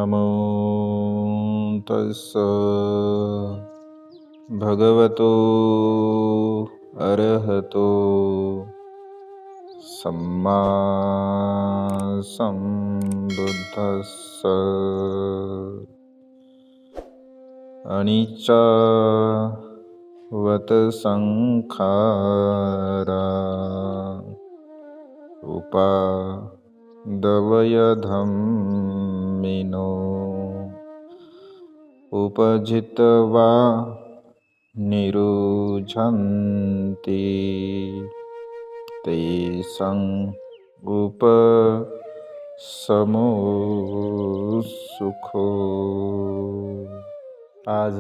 नमो तस्स भगवतो अरहतो सम्मा संबुद्धस्स अनिच्चा वत संखारा उपादवय धम्मिनो उपजित्वा निरुझन्ति तेषां उपशमो सुखो। आज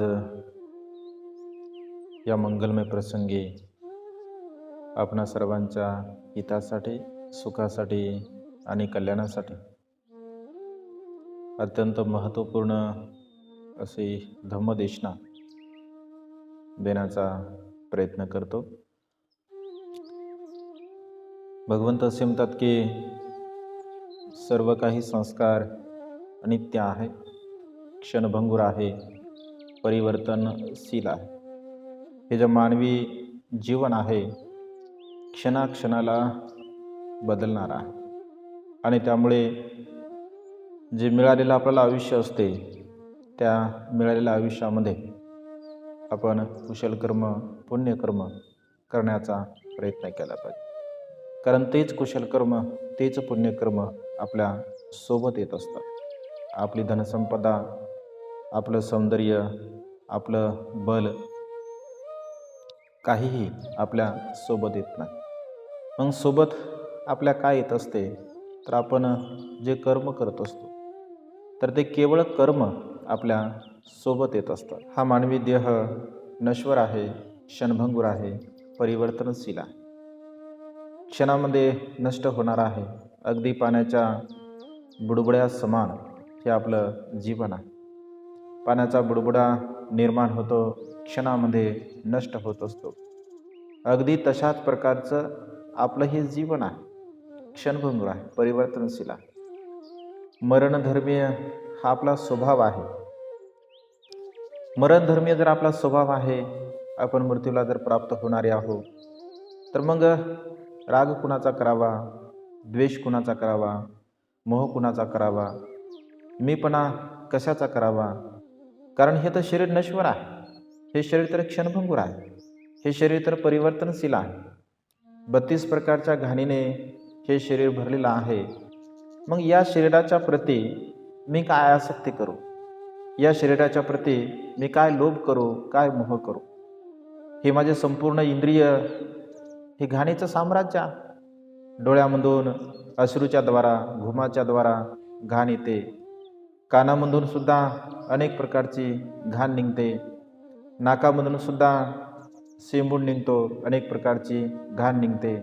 या मंगलमय प्रसंगी आपणा सर्वांच्या हितासाठी, सुखासाठी आणि कल्याणासाठी अत्यंत महत्त्वपूर्ण अशी धम्मदेशना देण्याचा प्रयत्न करतो। भगवंत असे म्हणतात की सर्व काही संस्कार अनित्य आहे, क्षणभंगुर आहे, परिवर्तनशील आहे। हे जे मानवी जीवन आहे क्षणाक्षणाला बदलणार आहे आणि त्यामुळे जे मिळालेलं आपल्याला आयुष्य असते त्या मिळालेल्या आयुष्यामध्ये आपण कुशल कर्म, पुण्यकर्म करण्याचा प्रयत्न केला पाहिजे। कारण तेच कुशल कर्म, तेच पुण्यकर्म आपल्या सोबत येत असतात। आपली धनसंपदा, आपलं सौंदर्य, आपलं बल काहीही आपल्या सोबत येत नाही। मग सोबत आपल्या काय येत असते तर आपण जे कर्म करत असतो तर ते केवळ कर्म आपल्या सोबत येत असतात। हा मानवी देह नश्वर आहे, क्षणभंगुर आहे, परिवर्तनशील आहे, क्षणामध्ये नष्ट होणार आहे। अगदी पाण्याच्या बुडबुड्या समान हे आपलं जीवन आहे। पाण्याचा बुडबुडा निर्माण होतो, क्षणामध्ये नष्ट होत असतो। अगदी तशाच प्रकारचं आपलं हे जीवन आहे, क्षणभंगुर आहे, परिवर्तनशील आहे। मरणधर्मीय हा आपला स्वभाव आहे। मरणधर्मीय जर आपला स्वभाव आहे, आपण मृत्यूला जर प्राप्त होणारे आहोत तर मग राग कुणाचा करावा, द्वेष कुणाचा करावा, मोह कुणाचा करावा, मीपणा कशाचा करावा? कारण हे तर शरीर नश्वर आहे, हे शरीर तर क्षणभंगुर आहे, हे शरीर तर परिवर्तनशील आहे। 32 प्रकारच्या घाणीने हे शरीर भरलेलं आहे। मग या शरीराच्या प्रती मी काय आसक्ती करू? या शरीराच्या प्रती मी काय लोभ करू, काय मोह करू? हे माझे संपूर्ण इंद्रिय हे घाणीचं साम्राज्य आहे। डोळ्यामधून अश्रूच्या द्वारा, घुमाच्या द्वारा घाण येते, कानामधून सुद्धा अनेक प्रकारची घाण निघते, नाकामधून सुद्धा शेंबूड निघतो, अनेक प्रकारची घाण निघते,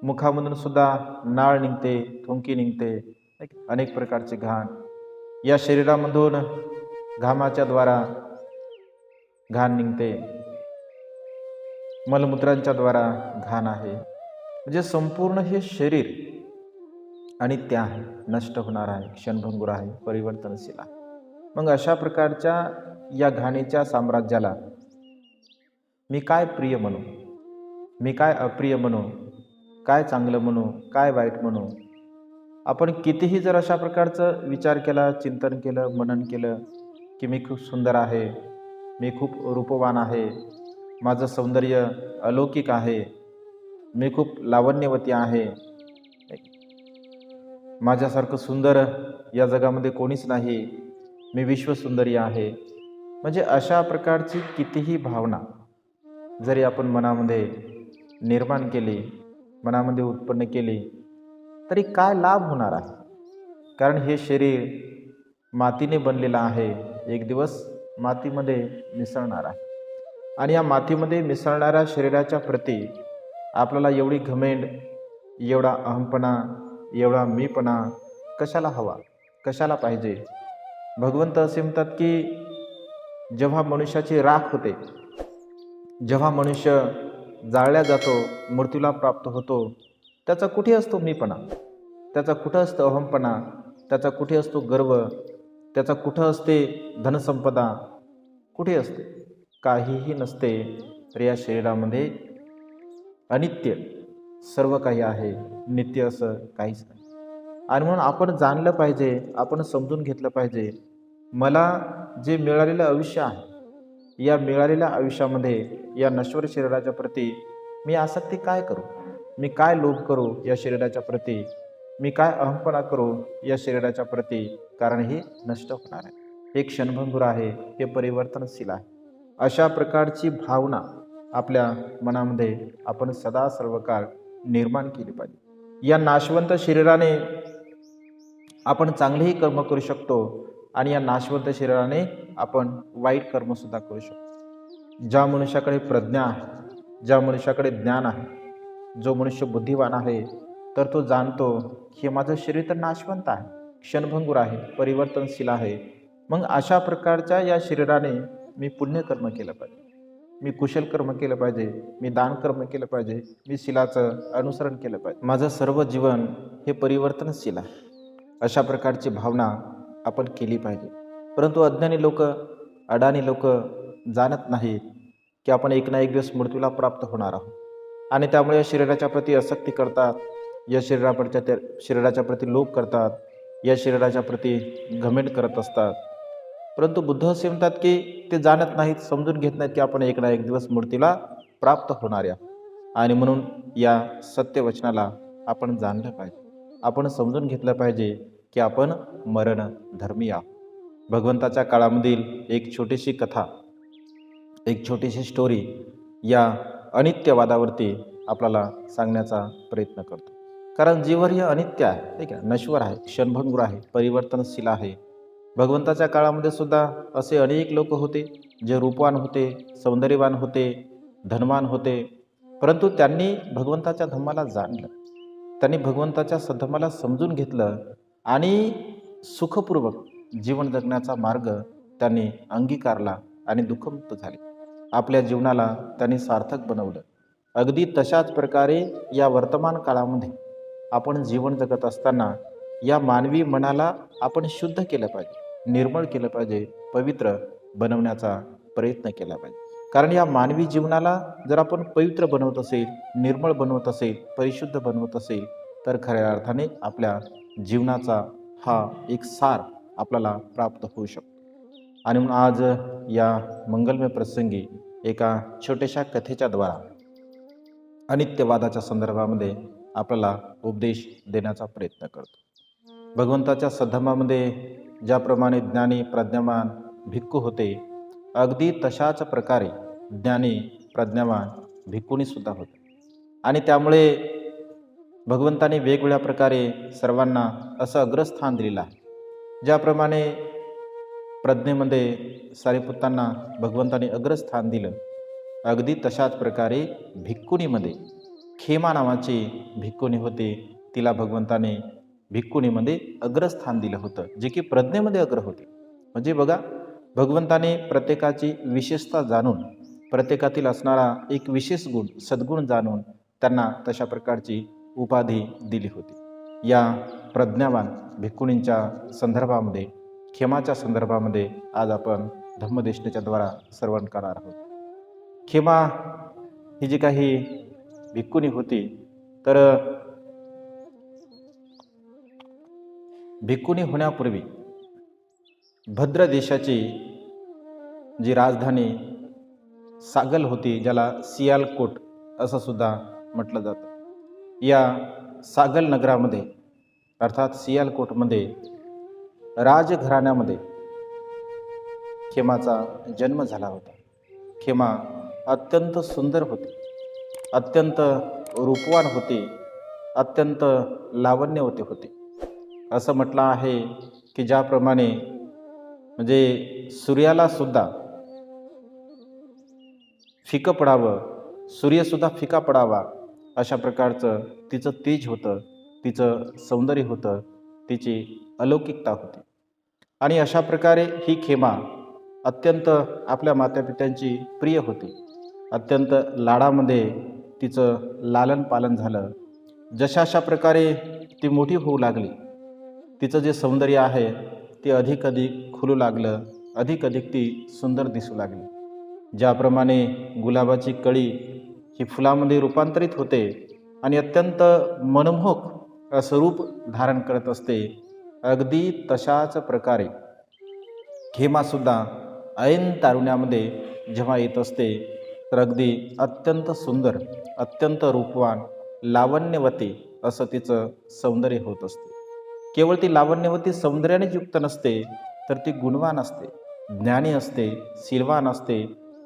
मुखामधून सुद्धा नाळ निघते, थुंकी निघते, अनेक प्रकारची घाण। या शरीरामधून घामाच्या द्वारा घाण निघते, मलमूत्रांच्या द्वारा घाण आहे। म्हणजे संपूर्ण हे शरीर अनित्य आहे, नष्ट होणार आहे, क्षणभंगुर आहे, परिवर्तनशील आहे। मग अशा प्रकारच्या या घाणीच्या साम्राज्याला मी काय प्रिय म्हणू, मी काय अप्रिय म्हणू, काय चांगलं म्हणू, काय वाईट म्हणू? आपण कितीही जर अशा प्रकारचं विचार केला, चिंतन केलं, मनन केलं की मी खूप सुंदर आहे, मी खूप रूपवान आहे, माझं सौंदर्य अलौकिक आहे, मी खूप लावण्यवती आहे, माझ्यासारखं सुंदर या जगामध्ये कोणीच नाही, मी विश्वसुंदरी आहे। म्हणजे अशा प्रकारची कितीही भावना जरी आपण मनामध्ये निर्माण केली, मनामध्ये उत्पन्न केली तरी काय लाभ होणार आहे? कारण हे शरीर मातीने बनलेलं आहे, एक दिवस मातीमध्ये मिसळणार आहे। आणि या मातीमध्ये मिसळणाऱ्या शरीराच्या प्रती आपल्याला एवढी घमेंड, एवढा अहंपणा, एवढा मीपणा कशाला हवा, कशाला पाहिजे? भगवंत असे म्हणतात की जेव्हा मनुष्याची राख होते, जेव्हा मनुष्य जाळल्या जातो, मृत्यूला प्राप्त होतो, त्याचा कुठे असतो मीपणा, त्याचा कुठे असतो अहंपणा, त्याचा कुठे असतो गर्व, त्याचा कुठं असते धनसंपदा, कुठे असते? काहीही नसते. तर या शरीरामध्ये अनित्य सर्व काही आहे, नित्य असं काहीच नाही. आणि म्हणून आपण जाणलं पाहिजे, आपण समजून घेतलं पाहिजे, मला जे मिळालेलं आयुष्य आहे, या मिळालेल्या आयुष्यामध्ये या नश्वर शरीराच्या प्रती मी आसक्ती काय करू? मी काय लोभ करू या शरीराच्या प्रती? मी काय अहंपणा करू या शरीराच्या प्रती? कारण हे नष्ट होणार आहे, हे क्षणभंगुर आहे, हे परिवर्तनशील आहे. अशा प्रकारची भावना आपल्या मनामध्ये आपण सदा सर्व काळ निर्माण केली पाहिजे. या नाशवंत शरीराने आपण चांगलेही कर्म करू शकतो आणि या नाशवंत शरीराने आपण वाईट कर्मसुद्धा करू शकतो. ज्या मनुष्याकडे प्रज्ञा आहे, ज्या मनुष्याकडे ज्ञान आहे, जो मनुष्य बुद्धिवान आहे, तर तो जाणतो की माझं शरीर तर नाशवंत आहे, क्षणभंगुर आहे, परिवर्तनशील आहे. मग अशा प्रकारच्या या शरीराने मी पुण्यकर्म केलं पाहिजे, मी कुशल कर्म केलं पाहिजे, मी दान कर्म केलं पाहिजे, मी शीलाचं अनुसरण केलं पाहिजे. माझं सर्व जीवन हे परिवर्तनशील आहे, अशा प्रकारची भावना आपण केली पाहिजे. परंतु अज्ञानी लोक, अडाणी लोक जाणत नाहीत की आपण एक ना एक दिवस मृत्यूला प्राप्त होणार आहोत आणि त्यामुळे या शरीराच्या प्रती आसक्ती करतात, या शरीराच्या प्रती लोभ करतात, या शरीराच्या प्रती घमेंड करत असतात. परंतु बुद्ध असे म्हणतात की ते जाणत नाहीत, समजून घेत नाहीत की आपण एक ना एक दिवस मृत्यूला प्राप्त होणार आहे. आणि म्हणून या सत्यवचनाला आपण जाणलं पाहिजे, आपण समजून घेतलं पाहिजे की आपण मरण धर्मी आहोत. भगवंताच्या काळामधील एक छोटीशी कथा, एक छोटीशी स्टोरी या अनित्यवादावरती आपल्याला सांगण्याचा प्रयत्न करतो. कारण जीवन हे अनित्य आहे, ठीक आहे, नश्वर आहे, क्षणभंगुर आहे, परिवर्तनशील आहे. भगवंताच्या काळामध्ये सुद्धा असे अनेक लोक होते जे रूपवान होते, सौंदर्यवान होते, धनवान होते, परंतु त्यांनी भगवंताच्या धम्माला जाणलं, त्यांनी भगवंताच्या सद्धम्माला समजून घेतलं आणि सुखपूर्वक जीवन जगण्याचा मार्ग त्यांनी अंगीकारला आणि दुःखमुक्त झाले. आपल्या जीवनाला त्यांनी सार्थक बनवलं. अगदी तशाच प्रकारे या वर्तमान काळामध्ये आपण जीवन जगत असताना या मानवी मनाला आपण शुद्ध केलं पाहिजे, निर्मळ केलं पाहिजे, पवित्र बनवण्याचा प्रयत्न केला पाहिजे. कारण या मानवी जीवनाला जर आपण पवित्र बनवत असेल, निर्मळ बनवत असेल, परिशुद्ध बनवत असेल, तर खऱ्या अर्थाने आपल्या जीवनाचा हा एक सार आपल्याला प्राप्त होऊ शकतो. आणि म्हणून आज या मंगलमय प्रसंगी एका छोट्याशा कथेच्या द्वारा अनित्यवादाच्या संदर्भामध्ये आपल्याला उपदेश देण्याचा प्रयत्न करतो. भगवंताच्या सद्धम्मामध्ये ज्याप्रमाणे ज्ञानी प्रज्ञावान भिक्खू होते, अगदी तशाच प्रकारे ज्ञानी प्रज्ञावान भिक्खूनी सुद्धा होते. आणि त्यामुळे भगवंताने वेगवेगळ्या प्रकारे सर्वांना असं अग्रस्थान दिलेलं आहे. ज्याप्रमाणे प्रज्ञेमध्ये सारिपुत्तांना भगवंताने अग्रस्थान दिलं, अगदी तशाच प्रकारे भिक्खुनीमध्ये खेमा नावाची भिक्खुनी होती, तिला भगवंताने भिक्खुनीमध्ये अग्रस्थान दिलं होतं, जे की प्रज्ञेमध्ये अग्र होते. म्हणजे बघा, भगवंताने प्रत्येकाची विशेषता जाणून, प्रत्येकातील असणारा एक विशेष गुण, सद्गुण जाणून त्यांना तशा प्रकारची उपाधी दिली होती. या प्रज्ञावान भिक्खुनींच्या संदर्भामध्ये, खेमाच्या संदर्भामध्ये आज आपण धम्मदेशनेच्या द्वारा श्रवण करणार आहोत. खेमा ही जी काही भिक्खुनी होती, तर भिक्खुनी होण्यापूर्वी भद्र देशाची जी राजधानी सागल होती, ज्याला सियालकोट असं सुद्धा म्हटलं जातं, या सागल नगरामध्ये अर्थात सियालकोटमध्ये राजघराण्यामध्ये खेमाचा जन्म झाला होता. खेमा अत्यंत सुंदर होती, अत्यंत रूपवान होती, अत्यंत लावण्यवती होती. असं म्हटलं आहे की ज्याप्रमाणे म्हणजे सूर्याला सुद्धा फिकं पडावं, सूर्यसुद्धा फिका पडावा, अशा प्रकारचं तिचं तेज होतं, तिचं सौंदर्य होतं, तिची अलौकिकता होती. आणि अशा प्रकारे ही खेमा अत्यंत आपल्या मातापित्यांची प्रिय होती. अत्यंत लाडामध्ये तिचं लालन पालन झालं. जशा प्रकारे ती मोठी होऊ लागली, तिचं जे सौंदर्य आहे ते अधिक अधिक खुलू लागलं, अधिक अधिक ती सुंदर दिसू लागली. ज्याप्रमाणे गुलाबाची कळी ही फुलामध्ये रूपांतरित होते आणि अत्यंत मनमोहक असं रूप धारण करत असते, अगदी तशाच प्रकारे खेमासुद्धा ऐन तारुण्यामध्ये जेव्हा येत असते तर अगदी अत्यंत सुंदर, अत्यंत रूपवान, लावण्यवती असं तिचं सौंदर्य होत असते. केवळ ती लावण्यवती सौंदर्यानेच युक्त नसते, तर ती गुणवान असते, ज्ञानी असते, शीलवान असते,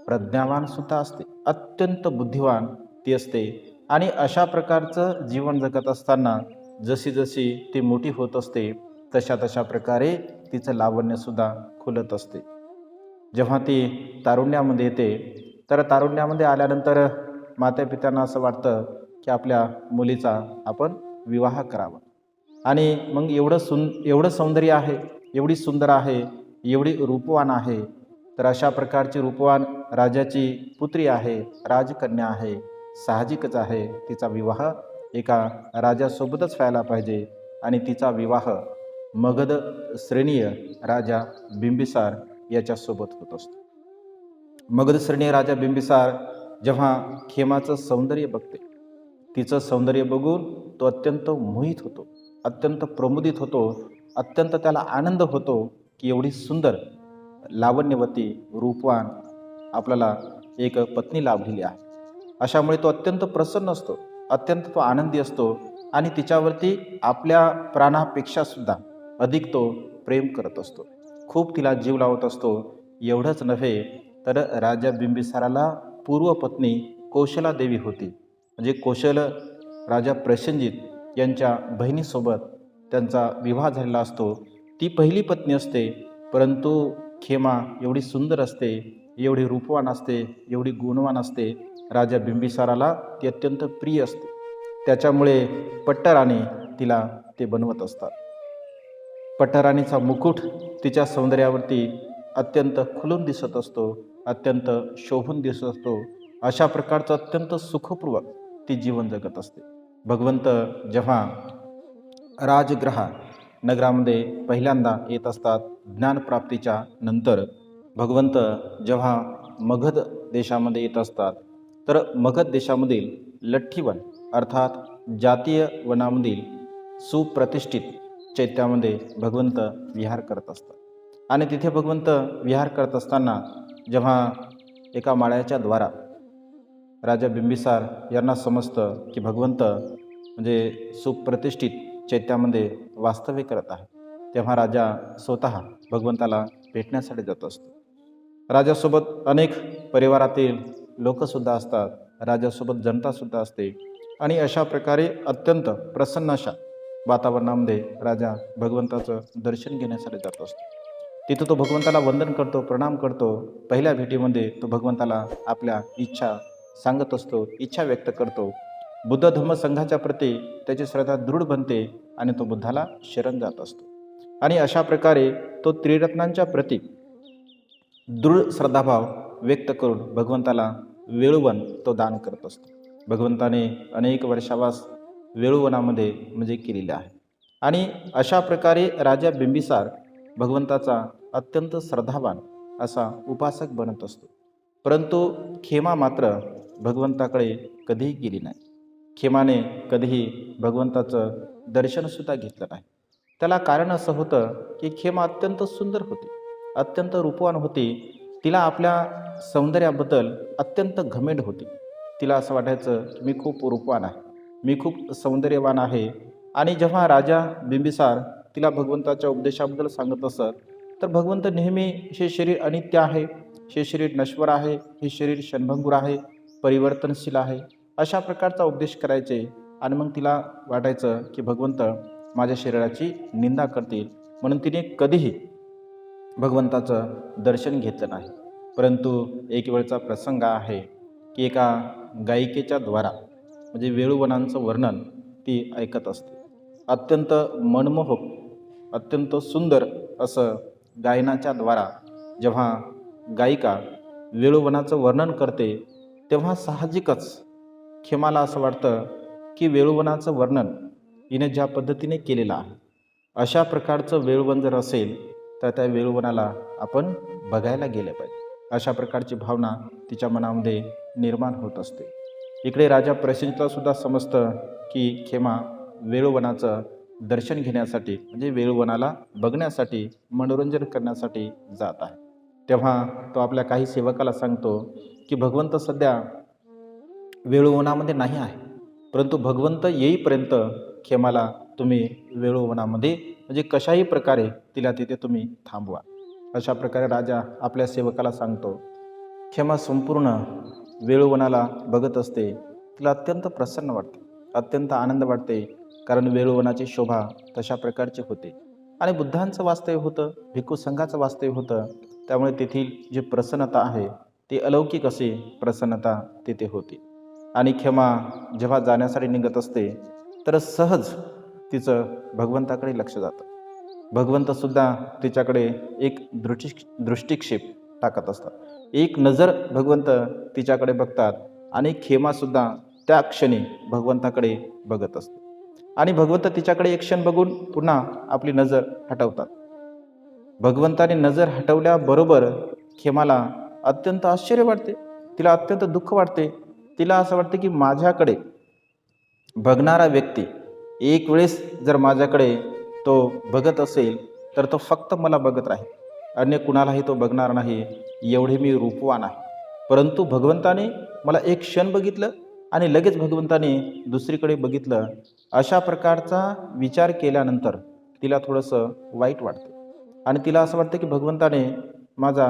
प्रज्ञावान सुद्धा असते, अत्यंत बुद्धिवान ती असते. आणि अशा प्रकारचं जीवन जगत असताना जशी जशी ती मोठी होत असते तशा तशा प्रकारे तिचं लावण्यसुद्धा खुलत असते. जेव्हा ती तारुण्यामध्ये येते तर तारुण्यामध्ये आल्यानंतर मातापित्यांना असं वाटतं की आपल्या मुलीचा आपण विवाह करावा. आणि मग एवढं सौंदर्य आहे, एवढी सुंदर आहे, एवढी रूपवान आहे, तर अशा प्रकारची रूपवान राजाची पुत्री आहे, राजकन्या आहे, साहजिकच आहे तिचा विवाह एका राजासोबतच व्हायला पाहिजे. आणि तिचा विवाह मगध श्रेणीय राजा बिंबिसार याच्यासोबत होत असतो. मगध श्रेणीय राजा बिंबिसार जेव्हा खेमाचं सौंदर्य बघते, तिचं सौंदर्य बघून तो अत्यंत मोहित होतो, अत्यंत प्रमुदित होतो, अत्यंत त्याला आनंद होतो की एवढी सुंदर, लावण्यवती, रूपवान आपल्याला एक पत्नी लाभलेली आहे. अशामुळे तो अत्यंत प्रसन्न असतो, अत्यंत तो आनंदी असतो आणि तिच्यावरती आपल्या प्राणापेक्षा सुद्धा अधिक तो प्रेम करत असतो, खूप तिला जीव लावत असतो. एवढंच नव्हे तर राजा बिंबिसाराला पूर्व पत्नी कौशला देवी होती, म्हणजे कौशल राजा प्रसेनजित यांच्या बहिणीसोबत त्यांचा विवाह झालेला असतो. ती पहिली पत्नी असते, परंतु खेमा एवढी सुंदर असते, एवढी रूपवान असते, एवढी गुणवान असते, राजा बिंबिसाराला ती अत्यंत प्रिय असते. त्याच्यामुळे पट्टराणी तिला ते बनवत असतात. पट्टराणीचा मुकुट तिच्या सौंदर्यावरती अत्यंत खुलून दिसत असतो, अत्यंत शोभून दिसत असतो. अशा प्रकारचं अत्यंत सुखपूर्वक ती जीवन जगत असते. भगवंत जेव्हा राजगृहा नगरामध्ये पहिल्यांदा येत असतात ज्ञानप्राप्तीच्या नंतर, भगवंत जेव्हा मगध देशामध्ये येत असतात तर मगध देशामधील लठ्ठीवन अर्थात जातीय वनामधील सुप्रतिष्ठित चैत्यामध्ये भगवंत विहार करत असतात. आणि तिथे भगवंत विहार करत असताना जेव्हा एका माळ्याच्या द्वारा राजा बिंबिसार यांना समजतं की भगवंत म्हणजे सुप्रतिष्ठित चैत्यामध्ये वास्तव्य करत आहे, तेव्हा राजा स्वतः भगवंताला भेटण्यासाठी जात असतो. राजासोबत अनेक परिवारातील लोकसुद्धा असतात, राजासोबत जनतासुद्धा असते. आणि अशा प्रकारे अत्यंत प्रसन्न अशा वातावरणामध्ये राजा भगवंताचं दर्शन घेण्यासाठी जात असतो. तिथं तो भगवंताला वंदन करतो, प्रणाम करतो. पहिल्या भेटीमध्ये तो भगवंताला आपल्या इच्छा सांगत असतो, इच्छा व्यक्त करतो. बुद्ध धम्म संघाच्या प्रती त्याची श्रद्धा दृढ बनते आणि तो बुद्धाला शरण जात असतो. आणि अशा प्रकारे तो त्रिरत्नांच्या प्रती दृढ श्रद्धाभाव व्यक्त करून भगवंताला वेळुवन तो दान करत असतो. भगवंताने अनेक वर्षावास वेळुवनामध्ये म्हणजे केलेले आहे. आणि अशा प्रकारे राजा बिंबिसार भगवंताचा अत्यंत श्रद्धावान असा उपासक बनत असतो. परंतु खेमा मात्र भगवंताकडे कधीही गेली नाही. खेमाने कधीही भगवंताचं दर्शनसुद्धा घेतलं नाही. त्याला कारण असं होतं की खेमा अत्यंत सुंदर होती, अत्यंत रूपवान होती. तिला आपल्या सौंदर्याबद्दल अत्यंत घमेंड होती. तिला असं वाटायचं की मी खूप रूपवान आहे, मी खूप सौंदर्यवान आहे. आणि जेव्हा राजा बिंबिसार तिला भगवंताच्या उपदेशाबद्दल सांगत असत तर भगवंत नेहमी हे शरीर अनित्य आहे, हे शरीर नश्वर आहे, हे शरीर क्षणभंगुर आहे, परिवर्तनशील आहे, अशा प्रकारचा उपदेश करायचे. आणि मग तिला वाटायचं की भगवंत माझ्या शरीराची निंदा करतील, म्हणून तिने कधीही भगवंताचं दर्शन घेतलं नाही. परंतु एक वेळचा प्रसंग आहे की एका गायिकेच्या द्वारा म्हणजे वेळुवनांचं वर्णन ती ऐकत असते. अत्यंत मनमोहक, अत्यंत सुंदर असं गायनाच्या द्वारा जेव्हा गायिका वेळुवनाचं वर्णन करते तेव्हा साहजिकच खेमाला असं वाटतं की वेळुवनाचं वर्णन हिने ज्या पद्धतीने केलेलं आहे, अशा प्रकारचं वेळुवन जर असेल तर त्या वेळूवनाला आपण बघायला गेले पाहिजे. अशा प्रकारची भावना तिच्या मनामध्ये निर्माण होत असते. इकडे राजा प्रसेनजीतला सुद्धा समजतं की खेमा वेळूवनाचं दर्शन घेण्यासाठी म्हणजे वेळूवनाला बघण्यासाठी मनोरंजन करण्यासाठी जात आहे. तेव्हा तो आपल्या काही सेवकाला सांगतो की भगवंत सध्या वेळूवनामध्ये नाही आहे, परंतु भगवंत येईपर्यंत खेमाला तुम्ही वेळूवनामध्ये म्हणजे कशाही प्रकारे तिला तिथे तुम्ही थांबवा. अशा प्रकारे राजा आपल्या सेवकाला सांगतो. खेमा संपूर्ण वेळूवनाला बघत असते. तिला अत्यंत प्रसन्न वाटते, अत्यंत आनंद वाटते, कारण वेळूवनाची शोभा तशा प्रकारची होते आणि बुद्धांचं वास्तव्य होतं, भिक्खू संघाचं वास्तव्य होतं. त्यामुळे तेथील जी प्रसन्नता आहे ती अलौकिक अशी प्रसन्नता तिथे होती. आणि खेमा जेव्हा जाण्यासाठी निघत असते तर सहज तिचं भगवंताकडे लक्ष जातं. भगवंतसुद्धा तिच्याकडे एक दृष्टिक्षेप टाकत असतात. एक नजर भगवंत तिच्याकडे बघतात आणि खेमासुद्धा त्या क्षणी भगवंताकडे बघत असते आणि भगवंत तिच्याकडे एक क्षण बघून पुन्हा आपली नजर हटवतात. भगवंताने नजर हटवल्याबरोबर खेमाला अत्यंत आश्चर्य वाटते, तिला अत्यंत दुःख वाटते. तिला असं वाटते की माझ्याकडे बघणारा व्यक्ती एक वेळेस जर माझ्याकडे तो बघत असेल तर तो फक्त मला बघत राहील, अन्य कुणालाही तो बघणार नाही, एवढे मी रूपवान आहे. परंतु भगवंताने मला एक क्षण बघितलं आणि लगेच भगवंताने दुसरीकडे बघितलं. अशा प्रकारचा विचार केल्यानंतर तिला थोडंसं वाईट वाटते आणि तिला असं वाटतं की भगवंताने माझा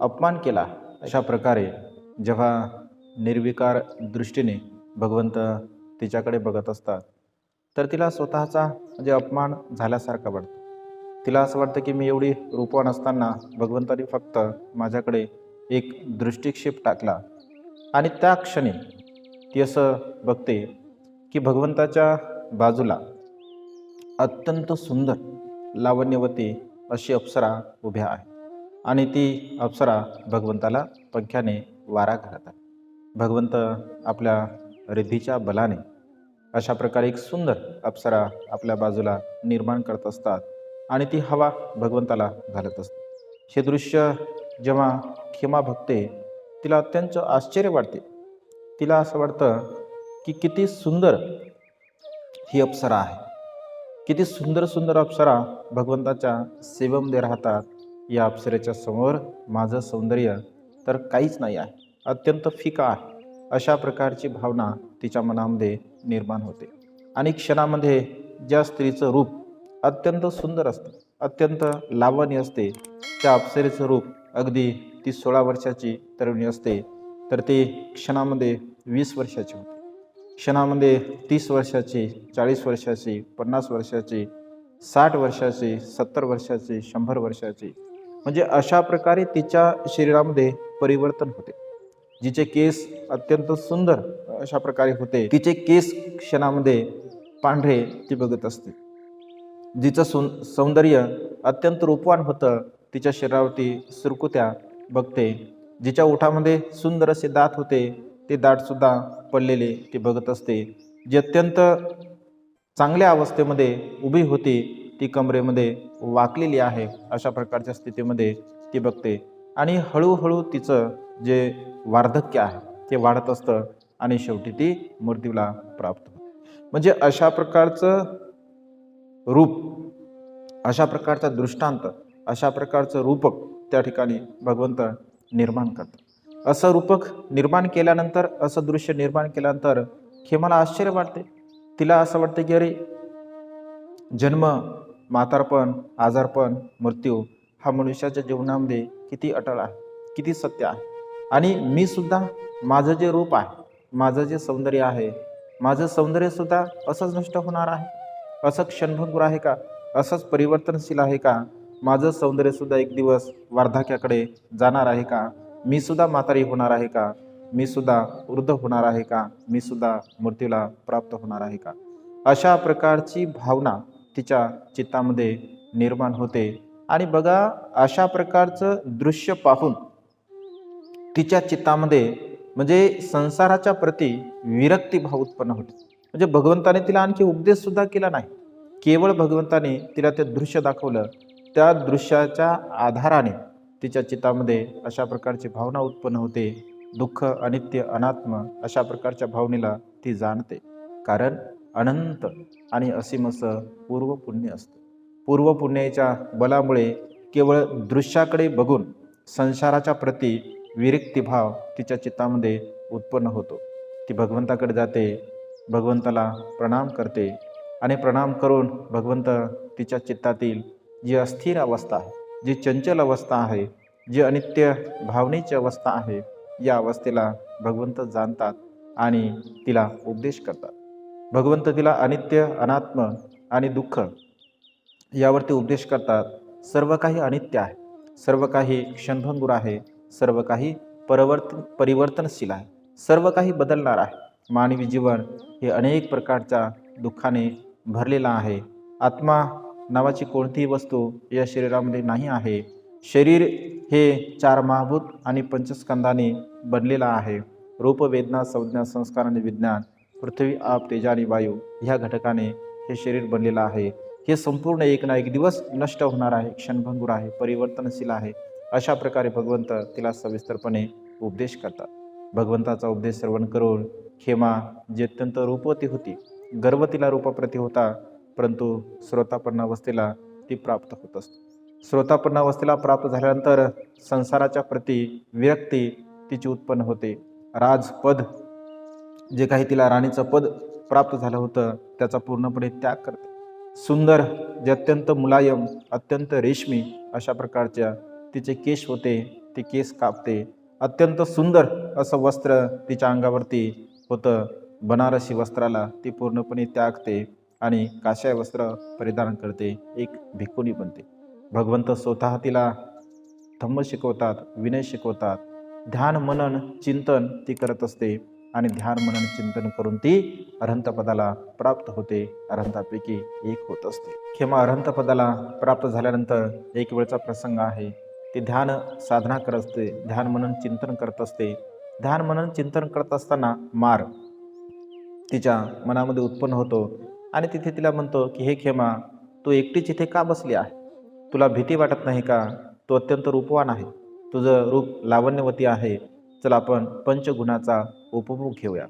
अपमान केला. अशा प्रकारे जेव्हा निर्विकार दृष्टीने भगवंत तिच्याकडे बघत असतात तर तिला स्वतःचा म्हणजे अपमान झाल्यासारखा वाटतो. तिला असं वाटतं की मी एवढी रूपवान असताना भगवंताने फक्त माझ्याकडे एक दृष्टिक्षेप टाकला आणि त्या क्षणी ती असं बघते की भगवंताच्या बाजूला अत्यंत सुंदर लावण्यवती अशी अप्सरा उभ्या आहे आणि ती अप्सरा भगवंताला पंख्याने वारा घालत आहे. भगवंत आपल्या रिद्धीच्या बलाने अशा प्रकारे एक सुंदर अप्सरा आपल्या बाजूला निर्माण करत असतात आणि ती हवा भगवंताला घालत असते. हे दृश्य जेव्हा खेमा बघते तिला अत्यंत आश्चर्य वाटते. तिला असं वाटतं की किती सुंदर ही अप्सरा आहे, किती सुंदर सुंदर अप्सरा भगवंताच्या सेवेमध्ये राहतात. या अप्सरेच्या समोर माझं सौंदर्य तर काहीच नाही आहे, अत्यंत फिका आहे. अशा प्रकारची भावना तिच्या मनामध्ये निर्माण होते आणि क्षणामध्ये ज्या स्त्रीचं रूप अत्यंत सुंदर असतं, अत्यंत लावण्य असते, त्या अप्सरेचं रूप अगदी ती 16 वर्षाची तरुणी असते तर ते क्षणामध्ये 20 वर्षाची होते, क्षणामध्ये 30 वर्षाची, 40 वर्षाची, 50 वर्षाची, 60 वर्षाची, 70 वर्षाची, 100 वर्षाची. म्हणजे अशा प्रकारे तिच्या शरीरामध्ये परिवर्तन होते. जिचे केस अत्यंत सुंदर अशा प्रकारे होते, तिचे केस क्षणामध्ये पांढरे ती बघत असते. जिचं सौंदर्य अत्यंत रूपवान होतं, तिच्या शरीरावरती सुरकुत्या बघते. जिच्या ओठामध्ये सुंदर असे दात होते ते दातसुद्धा पडलेले ती बघत असते. जी अत्यंत चांगल्या अवस्थेमध्ये उभी होती ती कमरेमध्ये वाकलेली आहे, अशा प्रकारच्या स्थितीमध्ये ती बघते आणि हळूहळू तिचं जे वार्धक्य आहे ते वाढत असतं आणि शेवटी ती मृत्यूला प्राप्त होते. म्हणजे अशा प्रकारचं रूप, अशा प्रकारचा दृष्टांत, अशा प्रकारचं रूपक त्या ठिकाणी भगवंत निर्माण करतात. असं रूपक निर्माण केल्यानंतर, असं दृश्य निर्माण केल्यानंतर खेमाला आश्चर्य वाटते. तिला असं वाटतं की अरे, जन्म, म्हातारपण, आजारपण, मृत्यू हा मनुष्याच्या जीवनामध्ये किती अटळ आहे, किती सत्य आहे. आणि मी सुद्धा माझं जे रूप आहे, माझं जे सौंदर्य आहे, माझं सौंदर्यसुद्धा असंच नष्ट होणार आहे, असं क्षणभंगूर आहे का, असंच परिवर्तनशील आहे का, माझं सौंदर्यसुद्धा एक दिवस वार्धक्याकडे जाणार आहे का, मी सुद्धा म्हातारी होणार आहे का, मी सुद्धा वृद्ध होणार आहे का, मी सुद्धा मृत्यूला प्राप्त होणार आहे का. अशा प्रकारची भावना तिच्या चित्तामध्ये निर्माण होते. आणि बघा, अशा प्रकारचं दृश्य पाहून तिच्या चित्तामध्ये म्हणजे संसाराच्या प्रती विरक्ती भाव उत्पन्न होते. म्हणजे भगवंताने तिला आणखी उपदेश सुद्धा केला नाही, केवळ भगवंताने तिला ते दृश्य दाखवलं. त्या दृश्याच्या आधाराने तिच्या चित्तामध्ये अशा प्रकारची भावना उत्पन्न होते. दुःख, अनित्य, अनात्म अशा प्रकारच्या भावनेला ती जाणते. कारण अनंत आणि असीम असं पूर्व पुण्य असतं. पूर्व पुण्याच्या बलामुळे केवळ दृश्याकडे बघून संसाराच्या प्रती विरक्तिभाव तिच्या चित्तामध्ये उत्पन्न होतो. ती भगवंताकडे जाते, भगवंताला प्रणाम करते आणि प्रणाम करून भगवंत तिच्या चित्तातील जी अस्थिर अवस्था आहे, जी चंचल अवस्था आहे, जी अनित्य भावनेची अवस्था आहे, या अवस्थेला भगवंत जाणतात आणि तिला उपदेश करतात. भगवंत तिला अनित्य, अनात्म आणि दुःख यावरती उपदेश करतात. सर्व काही अनित्य आहे, सर्व काही क्षणभंगुर आहे, सर्व काही परिवर्तनशील आहे, सर्व काही बदलणार आहे. मानवी जीवन हे अनेक प्रकारच्या दुःखाने भरलेलं आहे. आत्मा नावाची कोणतीही वस्तू या शरीरामध्ये नाही आहे. शरीर हे 4 महाभूत आणि पंचस्कंदाने बनलेलं आहे. रूप, वेदना, संज्ञा, संस्कार आणि विज्ञान, पृथ्वी, आप, तेज आणि वायू ह्या घटकाने हे शरीर बनलेलं आहे. हे संपूर्ण एक ना एक दिवस नष्ट होणार आहे, क्षणभंगुर आहे, परिवर्तनशील आहे. अशा प्रकारे भगवंत तिला सविस्तरपणे उपदेश करतात. भगवंताचा उपदेश श्रवण करून खेमा जी अत्यंत रूपवती होती, गर्व तिला रूपाप्रती होता, परंतु श्रोतापन्न अवस्थेला ती प्राप्त होत असते. श्रोतापन्न अवस्थेला प्राप्त झाल्यानंतर संसाराच्या प्रती विरक्ती तिची उत्पन्न होते. राजपद जे काही तिला राणीचं पद प्राप्त झालं होतं त्याचा पूर्णपणे त्याग करते. सुंदर जे अत्यंत मुलायम, अत्यंत रेशमी अशा प्रकारच्या तिचे केश होते, ते केस कापते. अत्यंत सुंदर असं वस्त्र तिच्या अंगावरती होतं. बनारसी वस्त्राला ती पूर्णपणे त्यागते आणि काशाय वस्त्र परिधान करते, एक भिक्खुनी बनते. भगवंत स्वतः तिला धम्म शिकवतात, विनय शिकवतात. ध्यान, मनन, चिंतन ती करत असते आणि ध्यान, मनन, चिंतन करून ती अरहंतपदाला प्राप्त होते. अरहंतापैकी एक होत असते. खेमा अरहंतपदाला प्राप्त झाल्यानंतर एक वेळचा प्रसंग आहे. ती ध्यान साधना करत असते, ध्यान, मनन, चिंतन करत असते. ध्यान, मनन, चिंतन करत असताना मार तिच्या मनामध्ये उत्पन्न होतो आणि तिथे तिला म्हणतो की हे खेमा, तू एकटीच इथे का बसली आहे? तुला भीती वाटत नाही का? तू अत्यंत रूपवान आहे, तुझं रूप लावण्यवती आहे. चल आपण पंचगुणाचा उपभोग घेऊया.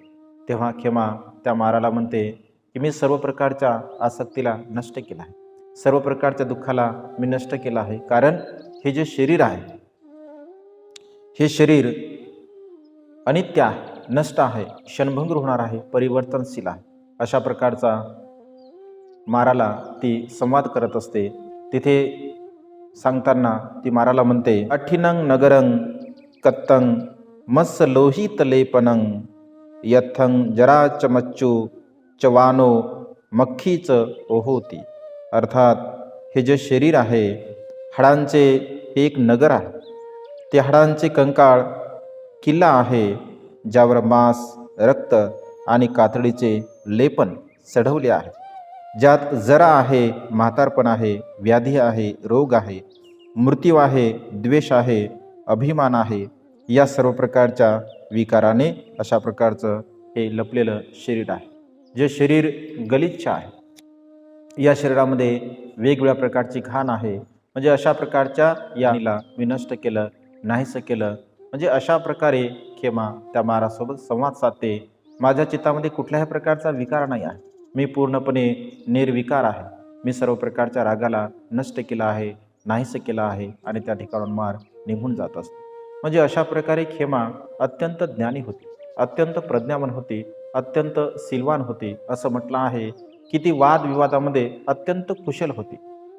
तेव्हा खेमा त्या माराला म्हणते की मी सर्व प्रकारच्या आसक्तीला नष्ट केलं आहे, सर्व प्रकारच्या दुःखाला मी नष्ट केलं आहे. कारण हे जे शरीर आहे, हे शरीर अनित्य आहे, नष्ट आहे, क्षणभंगुर होणार आहे, परिवर्तनशील आहे. अशा प्रकारचा माराला ती संवाद करत असते. तिथे सांगताना ती माराला म्हणते, अठ्ठिनं नगरं कत्तं मत्स लोहितलेपनं यथं जराचमच्चू चवानो मक्खीच ओहोती. अर्थात हे जे शरीर आहे, हाडांचे हे एक नगर आहे. ते हाडांचे कंकाळ किल्ला आहे, ज्यावर मांस, रक्त आणि कातडीचे लेपन चढवले आहे. ज्यात जरा आहे, म्हातारपण आहे, व्याधी आहे, रोग आहे, मृत्यू आहे, द्वेष आहे, अभिमान आहे. या सर्व प्रकारच्या विकाराने अशा प्रकारचं हे लपलेलं शरीर आहे. जे शरीर गलिच्छ आहे, या शरीरामध्ये वेगवेगळ्या प्रकारची घाण आहे. म्हणजे अशा प्रकारच्या याला मी नष्ट केलं, नाहीसं केलं. म्हणजे अशा प्रकारे खेमा त्या मारासोबत संवाद साधते. माझ्या चित्तामध्ये कुठल्याही प्रकारचा विकार नाही आहे, मी पूर्णपणे निर्विकार आहे. मी सर्व प्रकारच्या रागाला नष्ट केला आहे, नाहीसं केलं आहे आणि त्या ठिकाणून मार निघून जात असतो. म्हणजे अशा प्रकारे खेमा अत्यंत ज्ञानी होती, अत्यंत प्रज्ञावान होती, अत्यंत सिलवान होती. असं म्हटलं आहे की ती वादविवादामध्ये अत्यंत कुशल होती.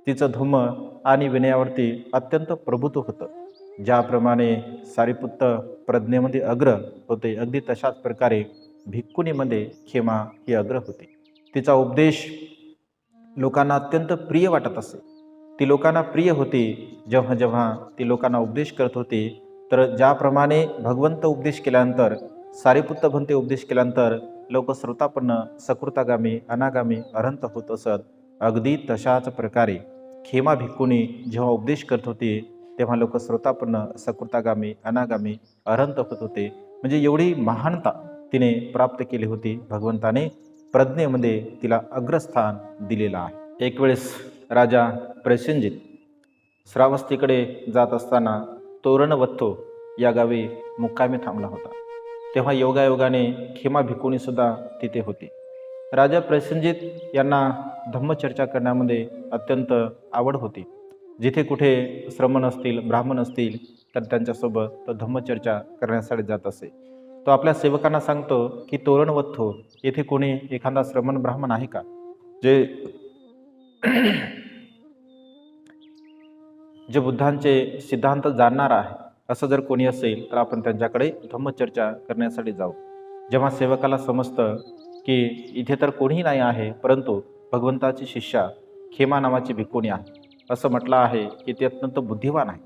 तिचं धम्म आणि विनयावरती अत्यंत प्रभुत्व होतं. ज्याप्रमाणे सारिपुत्त प्रज्ञेमध्ये अग्र होते, अगदी तशाच प्रकारे भिक्खुनीमध्ये खेमा ही अग्र होती. तिचा उपदेश लोकांना अत्यंत प्रिय वाटत असे. ती लोकांना प्रिय होती. जेव्हा जेव्हा ती लोकांना उपदेश करत होती, तर ज्याप्रमाणे भगवंत उपदेश केल्यानंतर, सारिपुत्त भंते उपदेश केल्यानंतर लोक श्रोतापन्न, सकृतागामी, अनागामी, अरहंत होत असत. अगदी तशाच प्रकारे खेमा भिक्खुनी जेव्हा उपदेश करत होती, तेव्हा लोक श्रोतापन्न, सकृतागामी, अनागामी, अरहंत होत होते. म्हणजे एवढी महानता तिने प्राप्त केली होती. भगवंताने प्रज्ञेमध्ये तिला अग्रस्थान दिलेलं आहे. एक वेळेस राजा प्रसेनजित श्रावस्तीकडे जात असताना तोरणवत्थो या गावी मुक्कामी थांबला होता. तेव्हा योगायोगाने खेमा भिकुणी सुद्धा तिथे होती. राजा प्रसेनजित यांना धम्मचर्चा करण्यामध्ये अत्यंत आवड होती. जिथे कुठे श्रमण असतील, ब्राह्मण असतील, तर त्यांच्यासोबत तो धम्मचर्चा करण्यासाठी जात असे. तो आपल्या सेवकांना सांगतो की तोरणवत्थो येथे कोणी एखादा श्रमण ब्राह्मण आहे का, जे जे बुद्धांचे सिद्धांत जाणणार आहे. असं जर कोणी असेल तर आपण त्यांच्याकडे धम्मचर्चा करण्यासाठी जाऊ. जेव्हा सेवकाला समजतं की इथे तर कोणीही नाही आहे, परंतु भगवंताची शिष्या खेमा नावाची भिकुणी आहे, असं म्हटलं आहे की ती अत्यंत बुद्धिवान आहे,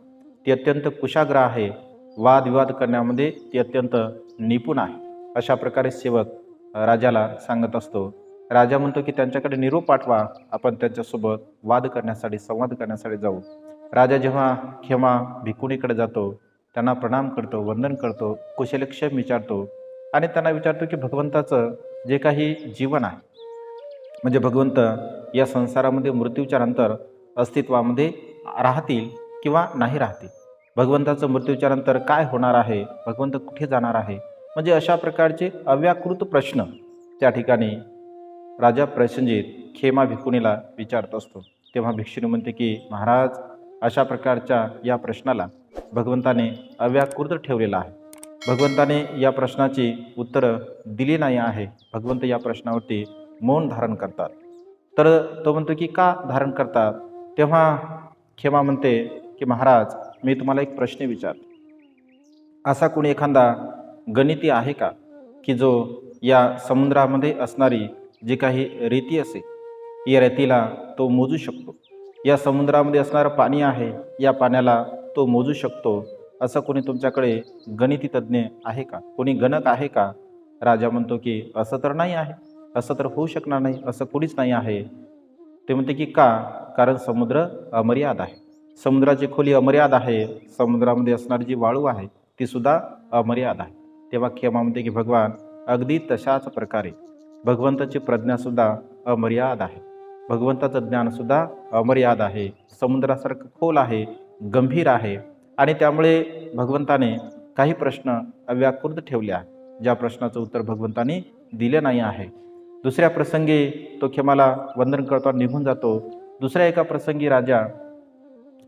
ती अत्यंत कुशाग्र आहे, वादविवाद करण्यामध्ये ती अत्यंत निपुण आहे. अशा प्रकारे सेवक राजाला सांगत असतो. राजा म्हणतो की त्यांच्याकडे निरोप पाठवा, आपण त्यांच्यासोबत वाद करण्यासाठी, संवाद करण्यासाठी जाऊ. राजा जेव्हा खेमा भिकुणीकडे जातो, त्यांना प्रणाम करतो, वंदन करतो, कुशलक्षेम विचारतो आणि त्यांना विचारतो की भगवंताचं जे काही जीवन आहे, म्हणजे भगवंत या संसारामध्ये मृत्यूच्या नंतर अस्तित्वामध्ये राहतील किंवा नाही राहतील, भगवंताचं मृत्यूच्या नंतर काय होणार आहे, भगवंत कुठे जाणार आहे, म्हणजे अशा प्रकारचे अव्याकृत प्रश्न त्या ठिकाणी राजा प्रसेनजित खेमा भिकुणीला विचारत असतो. तेव्हा भिक्षुणी म्हणते की महाराज, अशा प्रकारच्या या प्रश्नाला भगवंताने अव्याकृत ठेवलेला आहे. भगवंताने या प्रश्नाची उत्तरं दिली नाही आहे. भगवंत या प्रश्नावरती मौन धारण करतात. तर तो म्हणतो की का धारण करतात? तेव्हा खेमा म्हणते की महाराज, मी तुम्हाला एक प्रश्न विचारतो. असा कोणी एखादा गणिती आहे का की जो या समुद्रामध्ये असणारी जी काही रेती असेल, या रेतीला तो मोजू शकतो? या समुद्रामध्ये असणारं पाणी आहे, या पाण्याला तो मोजू शकतो, असं कोणी तुमच्याकडे गणिती तज्ज्ञ आहे का? कोणी गणक आहे का? राजा म्हणतो की असं तर नाही आहे, असं तर होऊ शकणार नाही, असं कोणीच नाही आहे. ते म्हणते की का? कारण समुद्र अमर्याद आहे, समुद्राची खोली अमर्याद आहे, समुद्रामध्ये असणारी जी वाळू आहे ती सुद्धा अमर्याद आहे. तेव्हा खेमा म्हणते की भगवान, अगदी तशाच प्रकारे भगवंताची प्रज्ञासुद्धा अमर्याद आहे, भगवंताचं ज्ञानसुद्धा अमर्याद आहे, समुद्रासारखं खोल आहे, गंभीर आहे. आणि त्यामुळे भगवंताने काही प्रश्न अव्याकृत ठेवले आहे, ज्या प्रश्नाचं उत्तर भगवंताने दिले नाही आहे. दुसऱ्या प्रसंगी तो खेमाला वंदन करतो आणि निघून जातो. दुसऱ्या एका प्रसंगी राजा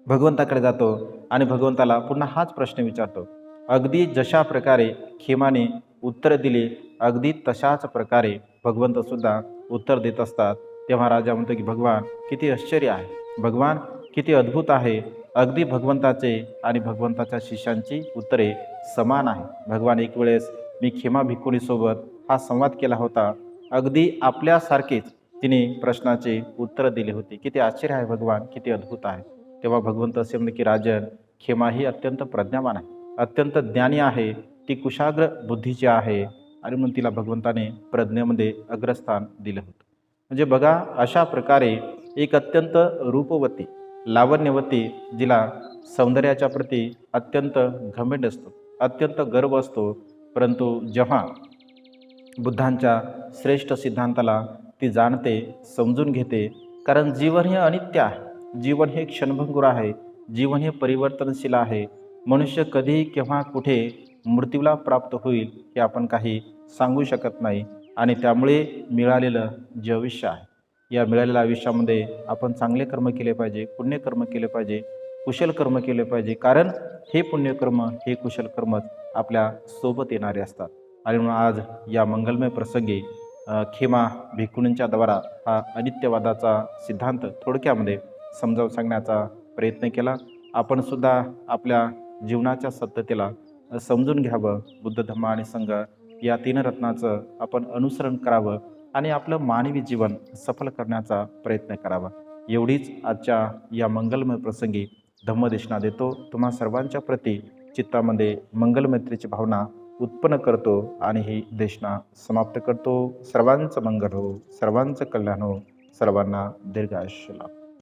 भगवंताकडे जातो आणि भगवंताला पुन्हा हाच प्रश्न विचारतो. अगदी जशा प्रकारे खेमाने उत्तर दिले, अगदी तशाच प्रकारे भगवंतसुद्धा उत्तर देत असतात. तेव्हा राजा म्हणतो की भगवान, किती आश्चर्य आहे, भगवान किती अद्भुत आहे. अगदी भगवंताचे आणि भगवंताच्या शिष्यांची उत्तरे समान आहे. भगवान, एक वेळेस मी खेमा भिकुणीसोबत हा संवाद केला होता, अगदी आपल्यासारखेच तिने प्रश्नाचे उत्तर दिले होते. किती आश्चर्य आहे भगवान, किती अद्भुत आहे. तेव्हा भगवंत असे म्हणते की राजन, खेमा ही अत्यंत प्रज्ञावान आहे, अत्यंत ज्ञानी आहे, ती कुशाग्र बुद्धीची आहे आणि म्हणून तिला भगवंताने प्रज्ञेमध्ये अग्रस्थान दिलं होतं. म्हणजे बघा, अशा प्रकारे एक अत्यंत रूपवती, लावण्यवती, जिला सौंदर्याच्या प्रती अत्यंत घमंड असतो, अत्यंत गर्व असतो, परंतु जेव्हा बुद्धांच्या श्रेष्ठ सिद्धांताला ती जाणते, समजून घेते, कारण जीवन हे अनित्य आहे, जीवन हे क्षणभंगुर आहे, जीवन हे परिवर्तनशील आहे. मनुष्य कधी केव्हा कुठे मृत्यूला प्राप्त होईल हे आपण काही सांगू शकत नाही. आणि त्यामुळे मिळालेलं जे आयुष्य आहे, या मिळालेल्या आयुष्यामध्ये आपण चांगले कर्म केले पाहिजे, पुण्यकर्म केले पाहिजे, कुशल कर्म केले पाहिजे, कारण हे पुण्यकर्म, हे कुशल कर्मच आपल्या सोबत येणारे असतात. आणि म्हणून आज या मंगलमय प्रसंगी खेमा भिकुणींच्या द्वारा हा अनित्यवादाचा सिद्धांत थोडक्यामध्ये समजावून सांगण्याचा प्रयत्न केला. आपण सुद्धा आपल्या जीवनाच्या सत्यतेला समजून घ्यावं, बुद्ध धम्म आणि संघ या तीन रत्नाचं आपण अनुसरण करावं आणि आपलं मानवी जीवन सफल करण्याचा प्रयत्न करावा. एवढीच आजच्या या मंगलमय प्रसंगी धम्मदेशना देतो. तुम्हा सर्वांच्या प्रती चित्तामध्ये मंगलमैत्रीची भावना उत्पन्न करतो आणि ही देशना समाप्त करतो. सर्वांचं मंगल हो, सर्वांचं कल्याण हो, सर्वांना दीर्घायुष्य लाभो.